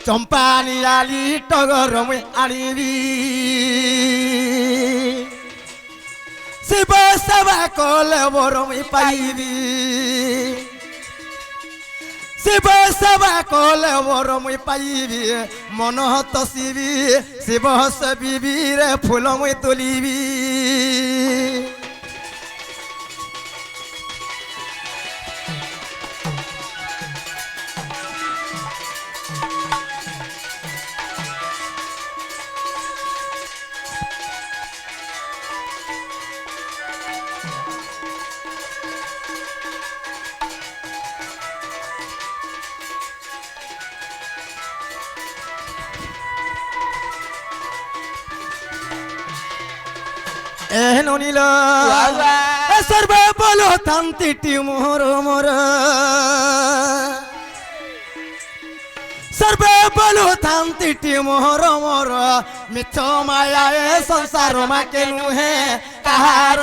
ଚମ୍ପାନି ଆଲି ଟଗର ମୁଇଁ ଆଣିବି ଶିବ ସେବା କଲେ ବର ମୁଇଁ ପାଇବି ଶିବ ସେବା କଲେ ବର ମୁଇଁ ପାଇବି ମନ ତସିବି ଶିବ ସେବିବିରେ ଫୁଲ ମୁଇଁ ତୋଲିବି এনো নীল সর্বে বলো তান্তিটি মোর মোর সর্বে বলো তান্তিটি মোর মোর মিছ মায়া এ সংসার মাকে নুহে কাহার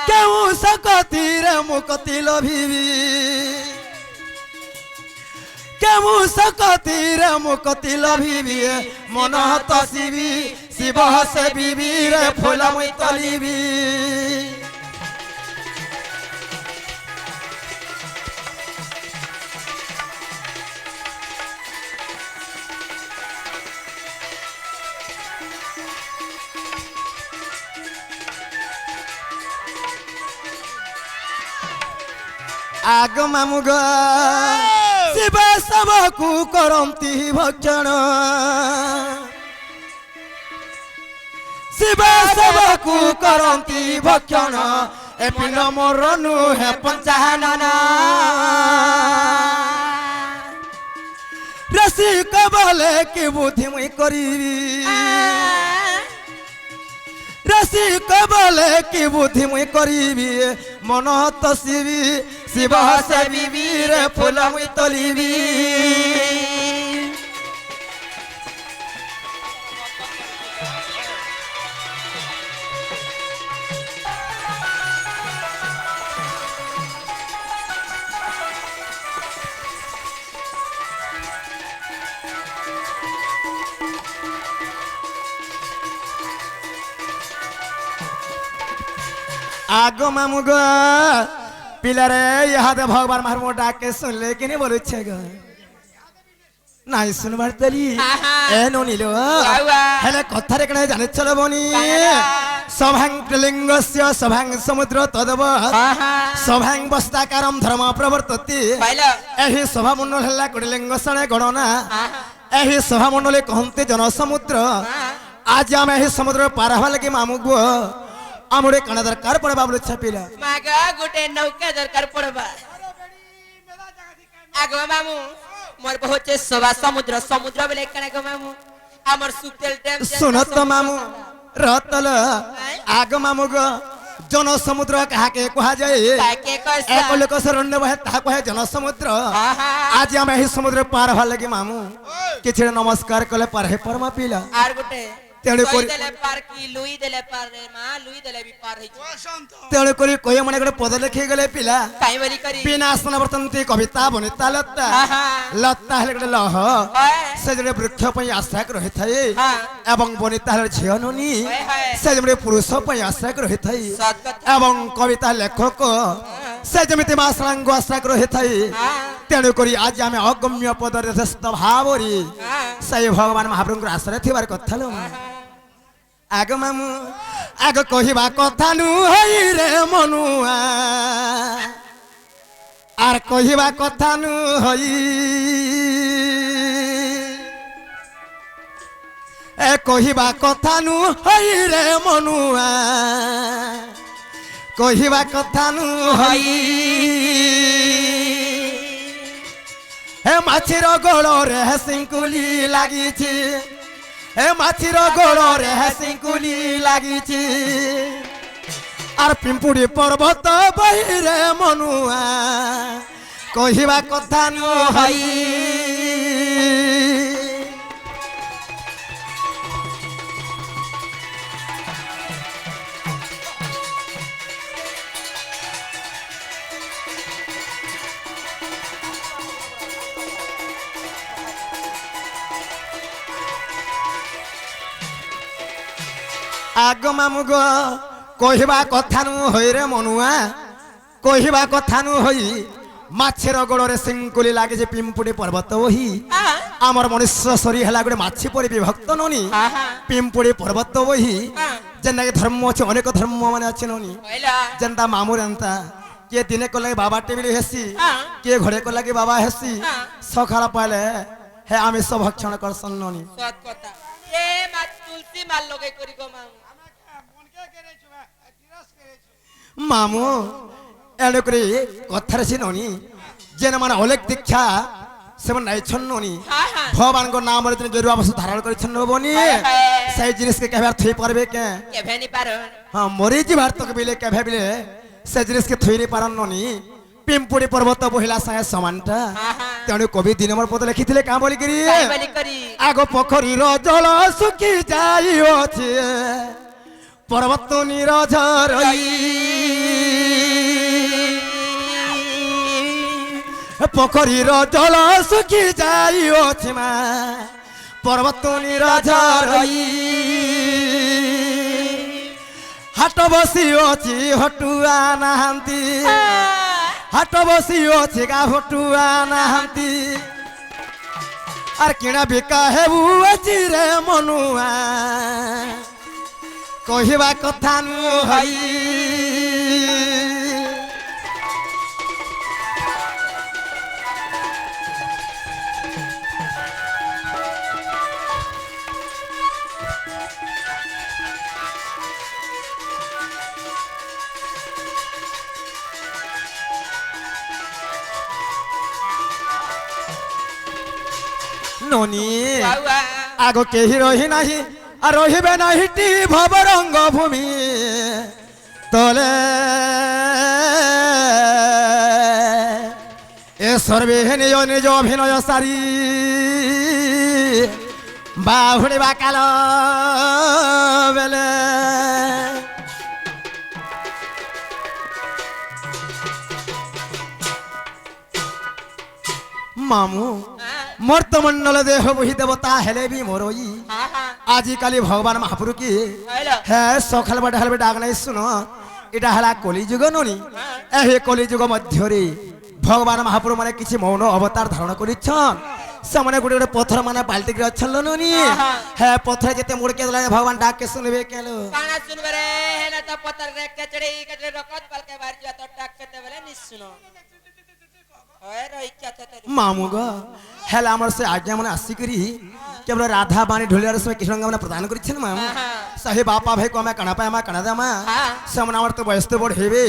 কেউ সকতিরে মুকতি লভিবি কেমু সকতিরে মুকতি লভিবি মন তসিবি শিব সেবিবি রে ফুল মুই তলিবি আগ মামুগ শিব সবকু করন্তি ভক্ষণ শিব সবকু করন্তি ভক্ষণ এ পিণ্ড মোর নুহে পঞ্চানন রসিক বলে কি বুদ্ধি মুই করিবি রসিক বলে কি বুদ্ধি মুই করিবি মন তসিবি শিব সেবিবি রে ফুল মুই তলিবি आगो मामू गो पिलारे यहाँ दे भगवान मार मोटा के सुन ले कि नहीं बोलू छे गो नहीं सुन बारतली ए नो नीलो हेले कथा रे कने जाने चलो बनी सभांग लिंगस्य सभांग समुद्र तदव सभांग बस्ताकारम धर्म प्रवर्तति एही सभा मंडल हल्ला कोडिलिंग सणे गणना एही सभा मंडले कहंते जन समुद्र आज आम एही समुद्र पार हवा लगी मामू गो आमुड़े कना दरकार पड़बा बोले छपिला मागा गोटे नौका दरकार पड़बा आगो मामू मोर बहुत सभा समुद्र समुद्र बेले कना गो मामू हमर सुतेल टाइम सुनत मामू रतल आगो मामू गो जन समुद्र कहा के कहा जाए ताके कस एक लोक शरण्य बहे ता कहे जन समुद्र आज हम एही समुद्र पार हवा लगी मामू किछ नमस्कार कले पार हे परमा पिला आर गोटे तेणे कोरी देले पार की लुई देले पार रे मां लुई देले भी पार है तेणे कोरी कोय मने गडे पद लिखि गेले पिला काई बरी करी विनाशन वर्तन्ते कविता बनिता लत्ता लत्ता हेले गडे लह से जडे वृक्ष पई आश्रय रहि थाए एवं बनिता हेले झियननी से जडे पुरुष पई आश्रय रहि थाए एवं कविता लेखक से जमिति मासलांग आश्रय रहि थाए तेणे कोरी आज आमे अगम्य पद यथेष्ट भावरी सै भगवान महाप्रभु आश्रय थिबार कथा लो आग मामू आग कहिबा कथा नु हई रे मनुआ आर कहिबा कथा नु हई ए कहिबा कथा नु हई रे मनुआ कहिबा कथा नु हई हे माछीर गोड़ रे सिंकुली लागी छी ए माछीर गोड़ रे सिंकुली लागी छी आर पिंपुड़ी पर्वत बही रे मनुआ कहिबा कथा नु हई আগ মামু গো কহিবা কথা নু হই রে মনুয়া কহিবা কথা নু হই মাছের গোড়রে সিঙ্কুলি লাগে যে পিম্পুড়ি পর্বত ওহি আমার মনুষ্য শরীর হেলা গোটে মাছি পরি বিভক্ত ননি পিম্পুড়ি পর্বত ওহি যেন ধর্ম আছে অনেক ধর্ম মানে আছে ননি যেনতা মামুর এন্তা কিଏ ଦିନେ କଲେ ବାବା ଟେବିଲି ହେସି କିଏ ଘରେ କଲେ କି ବାବା ହେସି ସକାଳ ପାଇଲେ ହେ ଆମିଷ ଭକ୍ଷଣ କରସନ୍ ନନି সৎ কথা এ মা তুলসী মাল লগাই করি গো মামু ମାମୁ ଏଣୁକରି କଥାରେ ସେ ନନି ଯେନ ମାନେ ଅଲେଖ ଦୀକ୍ଷା ସେମାନେ ନାଇଛନ୍ ନନି ଭଗବାନଙ୍କ ନାମରେ ଯେନ ଗେରୁଆ ବସ୍ତ୍ର ଧାରଣ କରିଛନ୍ ନବନି ସେଇ ଜିନିଷକେ କେବେ ଥୋଇ ପାରବେ କେ কেভে নি পারো ହଁ ମରି ଯିବାର ତକ ବିଲେ କେବେ ବିଲେ ସେ ଜିନିଷକେ ଥୋଇ ନି ପାରନ୍ ନନି ପିମ୍ପୁଡ଼ି ପର୍ବତ ବହିଲା ସାଙ୍ଗେ ସମାନଟା ତେଣୁ କବି ଦିନମର ପଦ ଲେଖିଥିଲେ କାଁ ବୋଲିକିରି কাই বলি করি ଆଗ ପୋଖରୀର ଜଳ ଶୁଖି ଯାଇଅଛି ପର୍ବତ ନିରଝରଇ ପୋଖରୀର ଜଳ ଶୁଖି ଯାଇଅଛି ମା ପର୍ବତ ନିରଝରଇ ହାଟ ବସିଅଛି ହଟୁଆ ନାହାନ୍ତି ହାଟ ବସିଅଛି ଗା ହଟୁଆ ନାହାନ୍ତି আর কিনা বিকা হেবু আছে রে মনুয়া কহিবা কথা নু হই ননি আগ কেহি রহি নাহি আর রহিবে নাহিটি ভবরঙ্গ ভূমি তলে এ সর্বে নিজ নিজ অভিনয় সারি বাহুড়িবা কাল বেলে মামু মর্তমন্ডল দেহ বহি দেবতা হেলে বি মরই আজিকালি ভগবান মহাপুরু কি হ্যাঁ সকাল বেটা হেলবে ডাক নাই শুন এটা হেলা কলিযুগ ননি এই কলিযুগ মধ্যরে ভগবান মহাপুরু মানে কিছু মৌন অবতার ধারণ করিছন ସେମାନେ ଗୋଟେ ଗୋଟେ ପଥର ମାନେ ପାଲଟିକି ଅଛନ୍ ନନି ହେ ପଥର ଯେତେ ମୁଡକେ ଦେଲା ଭଗବାନ ଡାକେ ଶୁଣିବେ କେଲୋ কানা শুনবে রে হেনা তো পতর রে কচড়ি কচড়ি রকত পালকে বাড়ি যা তো টাক কেতে বলে নিশুনো ওই রই কেতে তে মামু গো হেলা আমার সে আজ্ঞা মানে আসিকরি কেবল রাধা বাণী ঢোলিয়ার সময় কৃষ্ণ মানে প্রদান করিছেন মামু সাহে বাপা ভাই কমে কানা পায় মা কানা দামা সেমন আমার তো বয়স তো বড় হেবে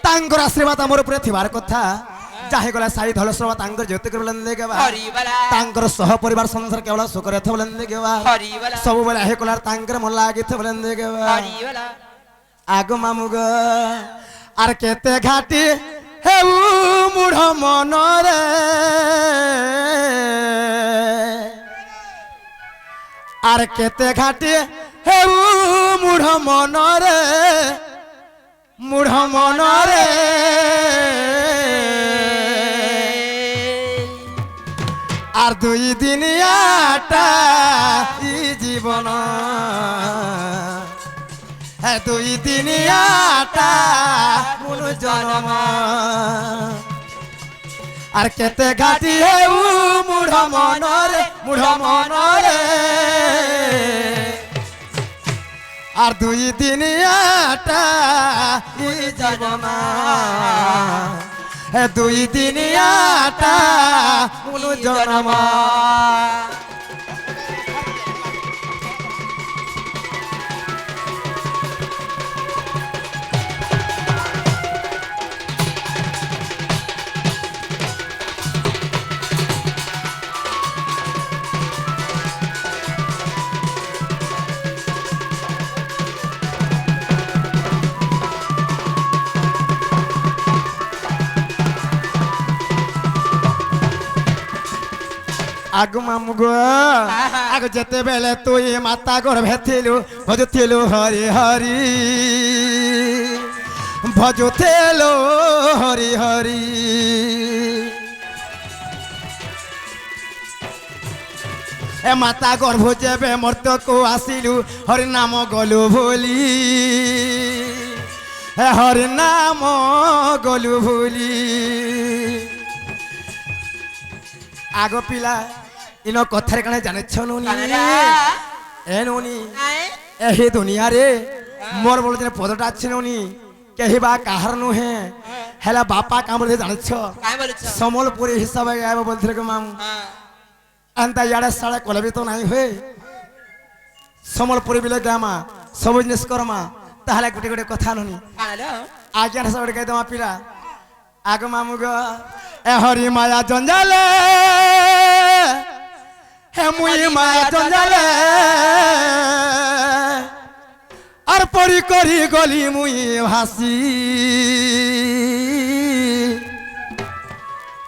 তাঙ্কর আশীর্বাদ আমার উপরে থিবার কথা যাহে গলা সাই ধল সবা তাঙ্কর জ্যোতি করে বলেন দেগবা হরিবলা তাঙ্কর সহ পরিবার সংসার কেবল সুখরে থ বলেন দেগবা হরিবলা সব বেলা হে কলার তাঙ্কর মন লাগি থ বলেন দেগবা হরিবলা আগ মামু গো আর কেতে ঘাটি হেউ মুঢ় মনরে আর কেতে ঘাটি হেউ মুঢ় মনরে মুঢ় মনরে আর দুই দিনিয়াটা ই জীবন হ্যাঁ দুই দিনিয়াটা মন জনম আর কেতে ঘাটি হেউ মুঢ় মনরে আর দুই দিনিয়াটা ই জীবন হে দুই দিনিয়াটা মন জনম আগ মামু গো আগ যেতেবেলে তুই মাতা গর্ভে থিলু ভজুথিলু হরি হরি ভজুথিলু হরি হরি এ মাতা গর্ভ যেবে মর্তকু আসিলু হরি নাম গলু ভুলি হে হরি নাম গলু ভুলি আগ পিলা ইনো কথার কানে জানেছ নুনি এ নুনি এহি দুনিয়ারে মোর বড় দিনে পদটা আছে নুনি কেহিবা কাহার নুহে হেলা বাপা কামড়ে জানেছ काय बोलছ সমলপুরি হিসাবে গাইব বলছিল গো মামু আন্তা ইয়াড়ে সাড়ে কলবি তো নাই হয়ে সমলপুরি বিলে গামা সবু জিনিস করমা তাহলে গোটে গোটে কথা নুনি কানালো আজ্ঞা হিসাবে গাই দেওয়া পিলা আগ মামু গো এ হরি মায়া জঞ্জালে হে মুই মায়া জঞ্জালে আর পরি করি গলি মুই ভাসি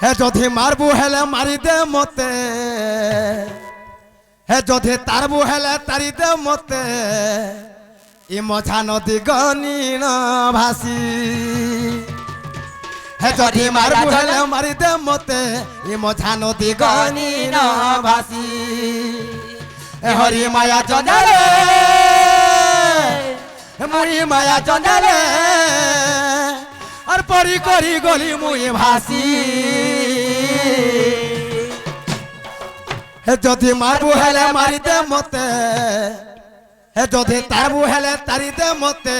হে যদি মারবু হেলে মারি দে মতে হে যদি তারবু হেলে তারি দে মতে ই মঝা নদী গনি ন ভাসি হে যদি মারবু হেলে মারি দে মতে ই মঝা নদী গনি ন ভাসি এ হরি মায়া জঞ্জালে মুই মায়া জঞ্জালে আর পরি করি গলি মুই ভাসি হে যদি মারবু হেলে মারিতে মতে হে যদি তারবু হেলে তারিতে মতে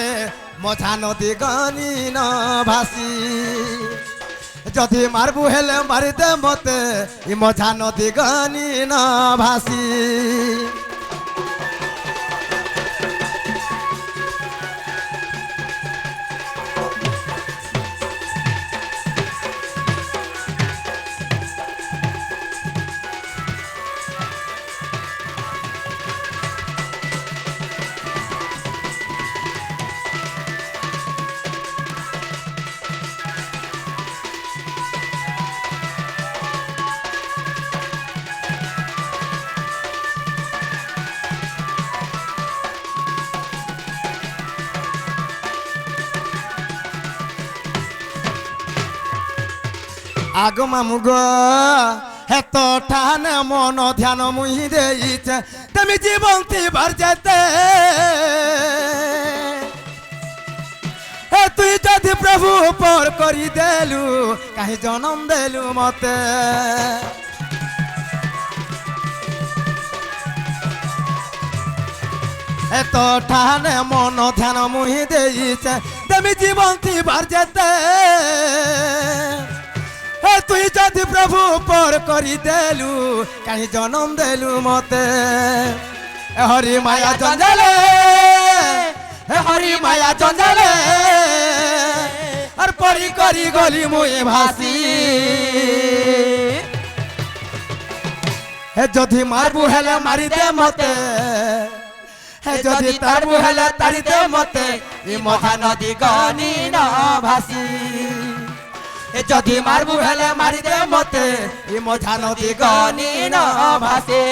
মঝা নদী গনি ন ভাসি যদি মারবু হেলে মারিতে মতে ই মঝা নদী গনি ন ভাসি আগ মামু গো হেত ঠানে মন ধ্যান মুই দেইছে তুমি জীবন তিবার যেতে হে তুই যদি প্রভু পর করি দেলু কাহি জনম দেলু মতে এত ঠানে মন ধ্যান মুই দেইছে তুমি জীবন তিবার যেতে হে তুই যদি প্রভু পর করি দেলু কাহি জনম দেলু মতে এ হরি মায়া জঞ্জালে হে হরি মায়া জঞ্জালে আর পরি করি গলি মুই ভাসি হে যদি মারবু হেলে মারিতে মতে হে যদি তারবু হেলে তারিতে মতে ই মহা নদী গনি ন ভাসি যদি মারবু হেলে মারি দে মতে ই মঝা নদী গনি ন ভাসে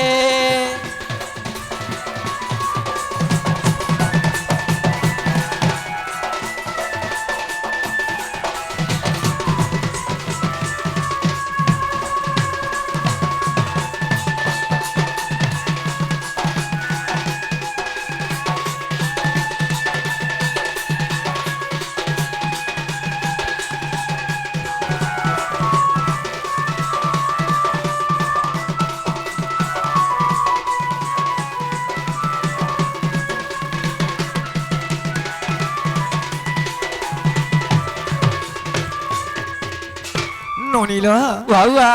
ননিল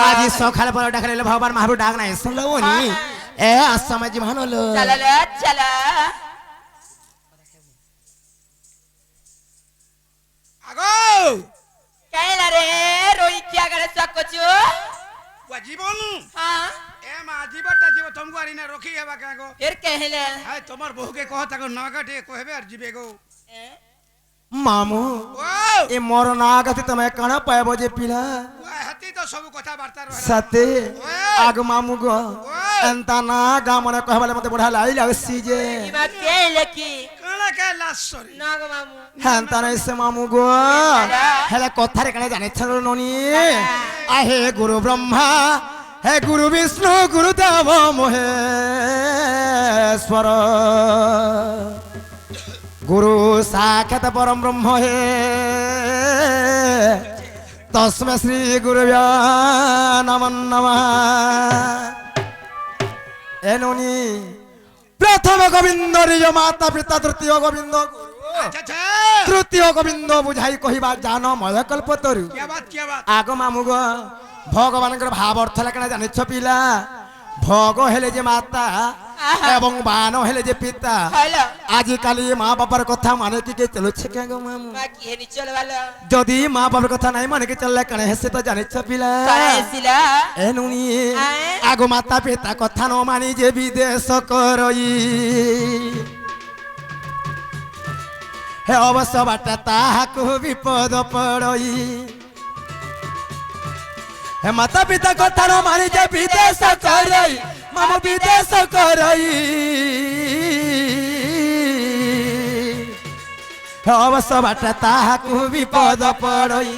আজি সকাল পর ডাকলে ভগবান মহাপ্রভু ডাক নাই শুনলো উনি এ আসামাজি ভানলো চলা রে চলা আগো কাইলা রে রই কিয়া করে চকচু জীবন হ্যাঁ এ মা জীবটা জীব তুমको আরি না রখি হেবা কে গো ফির কহিলে হাই তোমার বহুকে কহ তাকো নাগাটে কহবে আর জিবে গো মামু ও এ মর নাগতি তুমি কানা পাইব যে পিলা হাতি তো সব কথা বার্তা রহে সতে আগ মামু গো এন্তা না গামনে কহবালে মতে বড়া লাই লাগছি যে ইমা কেলে কি কানা কে লাসরি নাগ মামু হেন্তা নাই সে মামু গো হেলে কথারে কানে জানে ছল ননি আহে গুরু ব্রহ্মা হে গুরু বিষ্ণু গুরুদেব মহেশ্বর গুরু সাক্ষাৎ পরম ব্রহ্ম হে তস্মৈ শ্রী গুরুভ্যো নমঃ নমঃ। এননি প্রথম গোবিন্দ নিজ মাতা পিতা তৃতীয় গোবিন্দ গুরু আচ্ছা আচ্ছা তৃতীয় গোবিন্দ বুঝাই কহিবা জান ময় কল্পতরু क्या बात আগ মামুগ ভগবানଙ୍କର ভাব অর্থ লেখা জানিছ পিলা ভগ হেলে যে মাতা এবং বান হেলে যে পিতা হলো আজকালি মা বাবার কথা মানে কি কে চলছে কে গো মামু মা কি হেনি চলবালো যদি মা বাবার কথা নাই মানে কি চললে কেন হেসে তো জানিছ পিলা কারে এসিলা এনুনি আয়ে? আগ মাতা পিতা কথা ন মানি যে বিদেশ করই হে অবশ্য বাটা তাহাকু বিপদ পড়ই হে মাতা পিতা কথা ন মানি যে বিদেশ করই মামু বিদেশ করই হে অবশ্য বাটা তাহাকু বিপদ পড়ই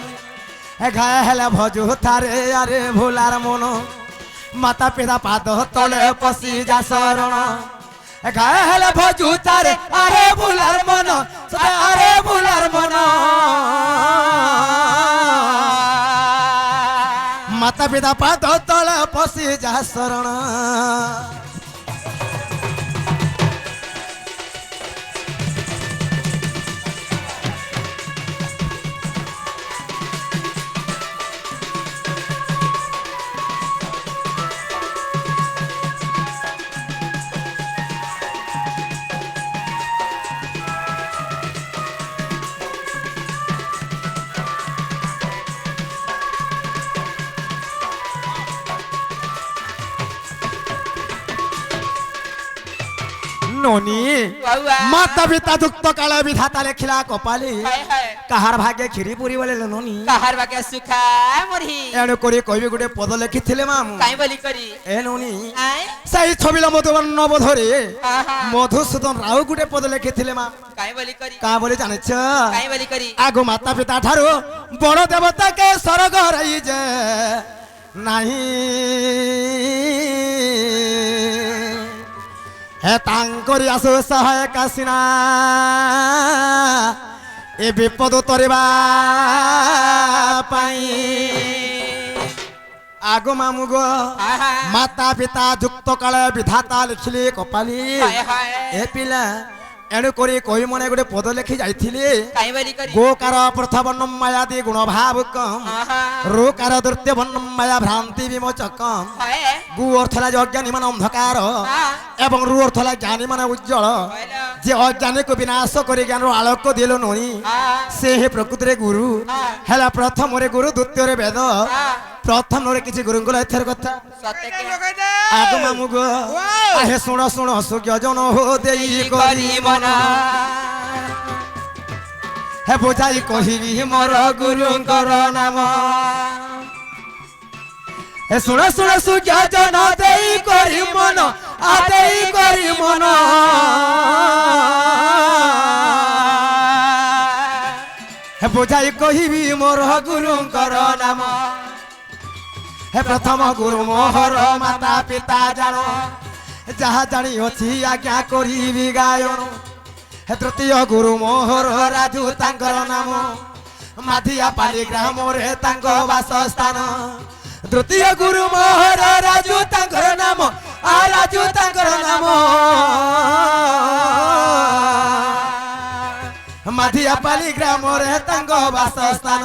হে গায়ে হেলে ভজু থারে আরে ভুলার মন মাতা পিতা পাদ তলে পশি যা শরণ হে গায়ে হেলে ভজু থারে আরে ভুলার মন সদা আরে ভুলার মন মাতা পিতা পাদ তলে পশি যা শরণ ননি বাবা মাতা পিতা যুক্ত কালে বিধাতা লেখিলা কপালে হায় হায় কাহার ভাগ্যে খিরি পুরি বলে ননি কাহার বাকে সুখা মরি এণু করে কবি গোটে পদ লেখিଥିଲେ মামু কাই বলি করি এ ননি আয় সেই ছবিলা মধুবর্ণ বধরে আহা মধুসূদন রাও গোটে পদ লেখিଥିଲେ মা কাই বলি করি কা বলে জানিছ কাই বলি করি আগো মাতা পিতা ঠারু বড় দেবতাকে স্বর্গ রাই যে নাহি হে তাঙ্করি আসু সহায়ক আসিনা এ বিপদ তরিবা পাই আগো মামু গো আহা মাতা পিতা যুক্ত কালে বিধাতা লিখিলে কপালি হায় হায় এ পিলা এণু করে কই মনে গোটে পদ লেখি যাইଥିଲେ কাই বলি করি গোকার প্রথবর্ণম মায়াদি গুণ ভাব কম আহা রোকার দ্বিতীয় বর্ণম মায়া ভ্রান্তি বিমোচকম হায় গু অর্থ লাগে অজ্ঞানী মানে অন্ধকার হ্যাঁ এবং রু অর্থ লাগে জ্ঞানী মানে উজ্জ্বল হইলো যে অজ্ঞানীকে বিনাশ করে জ্ঞানর আলোক দিল নই হ্যাঁ সে হে প্রকৃতিরে গুরু হ্যাঁ হেলা প্রথমরে গুরু দ্বিতীয়রে বেদ হ্যাঁ প্রথমরে কিছু গুরুঙ্গুল এথের কথা সত্যি কে लगे दे আগ মামু গো Wow! আহে শুণ শুণ সুজ্ঞ জন হো দেই করি করি মন মন হে বোঝাই কহিবি মোর গুরুঙ্কর নাম হে শুণ শুণ সুজ্ঞ জন দেই করি মন আদেই করি মন হে বোঝাই কহিবি মোর গুরুঙ্কর নাম হে প্রথম গুরু মোহর মাতা পিতা জান যাহা জানি অছি আজ্ঞা করিবি গায়ন হে তৃতীয় গুরু মোহর রাজু তাঙ্কর নাম মাধিয়া পালি গ্রামরে তাঙ্ক বাসস্থান তৃতীয় গুরু মোহর রাজু তাঙ্কর নাম আ রাজু তাঙ্কর নাম মাধিয়া পালি গ্রামরে তাঙ্ক বাসস্থান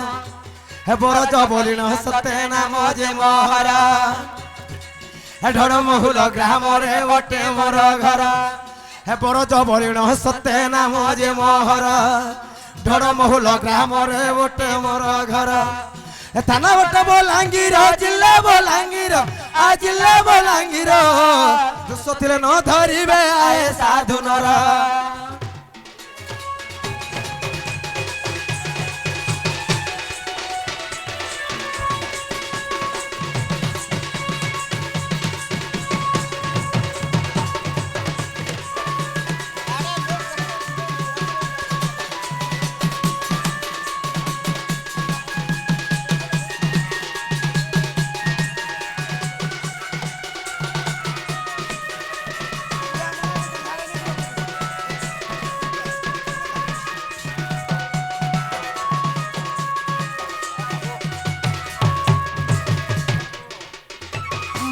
হে বরজ বলিন সত্যে নাম যে মোহর হে ঢড় মহুল গ্রামরে ওটে মোর ঘর হে বরজ বলিন সত্যে নাম যে মোহর ঢড় মহুল গ্রামরে ওটে মোর ঘর হে থানা ওটে বলাঙ্গীর জিল্লা বলাঙ্গীর আ জিল্লা বলাঙ্গীর দুঃসতিলে ন ধরিবে আয়ে সাধু নর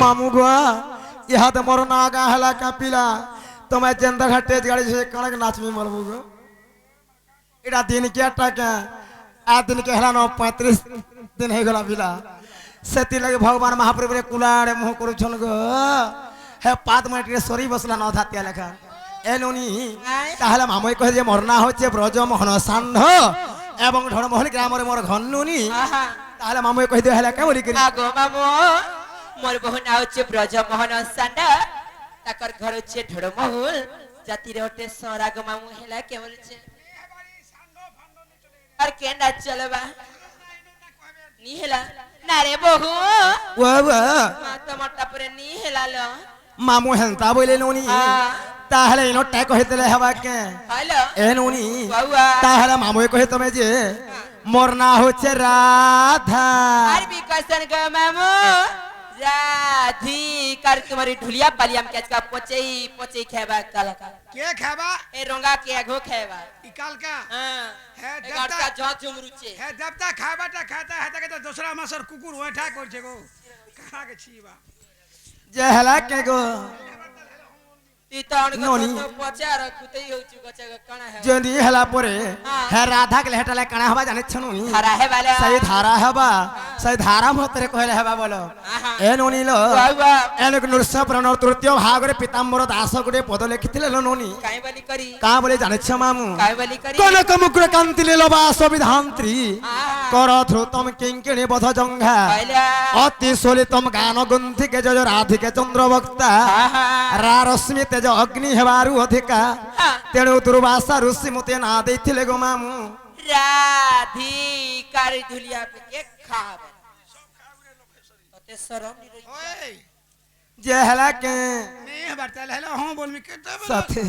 মামু গো ইহাতে মোর না গা হেলা কাপিলা তোমার জেন্দা ঘাটে গাড়ি সে কাণক নাচমি মরবু গো এটা দিন কে টাকা আ দিন কে হেলা 35 দিন হয়ে গলা পিলা সেতি লাগে ভগবান মহাপ্রভুরে কুলাড়ে মোহ করুছন গো হে পাত মাটিরে সরি বসলা ন ধাতিয়া লেখা এনুনি তাহলে মামুই কহে যে মোর না হচ্ছে ব্রজমোহন ষাণ্ড এবং ঢড়মহল গ্রামরে মোর ঘন্নুনি আহা তাহলে মামুই কহে দে হেলা কেমন করি আগো মামু মোর বহু না হচ্ছে ব্রজমোহন সান্ডা তাকর ঘর হচ্ছে ঢড়মহুল জাতির হটে সরাগ মামু হেলা কে বলছে আর কেন্ডা চলবা নি হেলা না রে বহু ও মা তোমার তারপরে নি হেলালো মামু হেলতা বলে নুনি তাহলে ইনো টাই কহে দিলে হবা কে হ্যালো এ নুনি বাবা তাহলে মামুই কহে তুমি যে মোর না হচ্ছে রাধা আর বিকশন গো মামু রাধি কার তোমার ঢুলিয়া পালিয়াম কেচকা পচেই পচেই খেবা কালকা কে খাবা এ রঙ্গা কে ঘো খেবা ইকালকা হ্যাঁ হে এ গাটকা দেবতা জ জমরুচে হে দেবতা খাবাটা খাতা হেতাকে তো দোসরা মাসের কুকুর ওঠা করছে গো কাহা গেছি বা যে হেলা কে গো তুই তো অনেক ননি। পচে আর কুতেই হউচু গছে কানা হে যদি হেলা পরে হে রাধা কে হেটালে কানা হবা জানিছ নুনি খারা হে বালা সেই ধারা হবা সেই ধারা মতরে কইলে হবা বলো আহা এ নুনি লো বাবা এনক নৃসপ্রণর তৃতীয় ভাগরে পিতাম্বর দাস গুটে পদ লিখিଥିଲେ লো নুনি কাই বলি করি কা বলে জানিছ মামু কাই বলি করি কনক মুকুর কান্তি লীলবা সবিধান্ত্রী আহা কর ধ্রুতম কিঙ্কিণী বধ জঙ্ঘা কইলা অতি সলিতম গান গন্থিকে জয় রাধিকে চন্দ্রবক্তা আহা রারশ্মি তেজ অগ্নি হেবারু অধিকা তেণু দুর্বাসা ঋষি মতে না ଦେଇଥିଲେ গো মামু রাধি কার ঢুলিয়া পে কে খাবে তোতে শরম নি রই ওই যে হেলা কে নে হবার তাহলে হেলো হ্যাঁ বলমি কেতে সাথে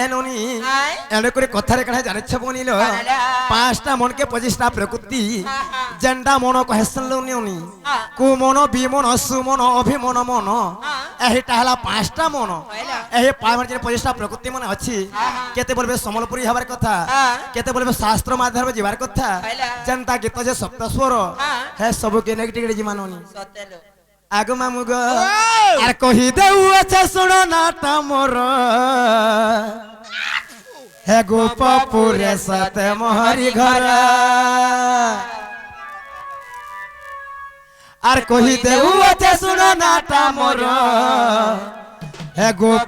এনুনি আই এনে করে কথারে কানে জানিছ বনিল কানাডা। পাঁচটা মনকে 25টা প্রকৃতি আহা। জেন্ডা মন কহেসন লউনি আ। কুমন বিমন সুমন অভিমন মন এহিটা হেলা পাঁচটা মন কইলা এই পাঁচটা যে 25টা প্রকৃতি মনে আছে আহা। কেতে বলবে সমলপুরি হবার কথা আ। কেতে বলবে শাস্ত্র মাধ্যমে যাবার কথা কইলা। জেন্তা গীত যে সপ্তস্বর আ। হে সবু কে নেগেটিভ জিমাননি সতেলো আগো মামু গো আর কহি দেউ আছে শুণ নাটা মোর হে গোপপুরে সাথে মহরি ঘর আর কহি দেউ আছে শুণ নাটা মোর হে গোপ